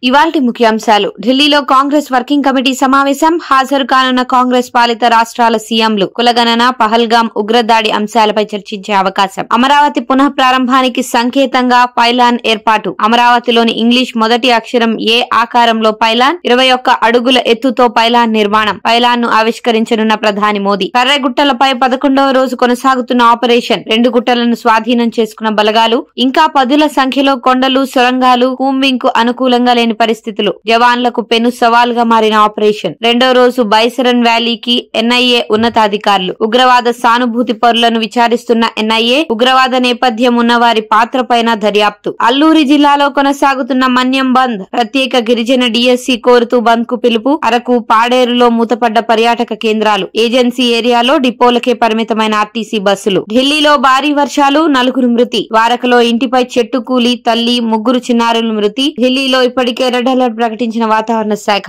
ఇవాల్టి ముఖ్యాంశాలు. ఢిల్లీలో కాంగ్రెస్ వర్కింగ్ కమిటీ సమావేశం. హాజరు కానున్న కాంగ్రెస్ పాలిత రాష్ట్రాల సీఎంలు. కులగణన, పహల్గాం ఉగ్రదాడి అంశాలపై చర్చించే అవకాశం. అమరావతి పునః ప్రారంభానికి సంకేతంగా పైలాన్ ఏర్పాటు. అమరావతిలోని ఇంగ్లీష్ మొదటి అక్షరం ఏ ఆకారంలో పైలాన్. 21 అడుగుల ఎత్తుతో పైలాన్ నిర్మాణం. పైలాన్ ను ఆవిష్కరించనున్న ప్రధాని మోదీ. కర్రెగుట్టలపై 11వ రోజు కొనసాగుతున్న ఆపరేషన్. 2 గుట్టలను స్వాధీనం చేసుకున్న బలగాలు. ఇంకా పదుల సంఖ్యలో కొండలు, సొరంగాలు. కూంబింగ్ కు అనుకూలంగా లేని పరిస్థితులు. జవాన్లకు పెను సవాల్గా మారిన ఆపరేషన్. 2వ రోజు బైసరన్ వ్యాలీకి ఎన్ఐఏ ఉన్నతాధికారులు. ఉగ్రవాద సానుభూతి పరులను విచారిస్తున్న ఎన్ఐఏ. ఉగ్రవాద నేపథ్యం ఉన్న వారి పాత్రపైన దర్యాప్తు. అల్లూరి జిల్లాలో కొనసాగుతున్న మన్యం బంద్. ప్రత్యేక గిరిజన డిఎస్సి కోరుతూ బంద్ కు పిలుపు. అరకు, పాడేరులో మూతపడ్డ పర్యాటక కేంద్రాలు. ఏజెన్సీ ఏరియాలో డిపోలకే పరిమితమైన ఆర్టీసీ బస్సులు. ఢిల్లీలో భారీ వర్షాలు, 4 మృతి. ద్వారకలో ఇంటిపై చెట్టు కూలి తల్లి, 3 చిన్నారులు మృతి. ఢిల్లీలో ఇప్పటికే రెడ్ అలర్ట్ ప్రకటించిన వాతావరణ శాఖ.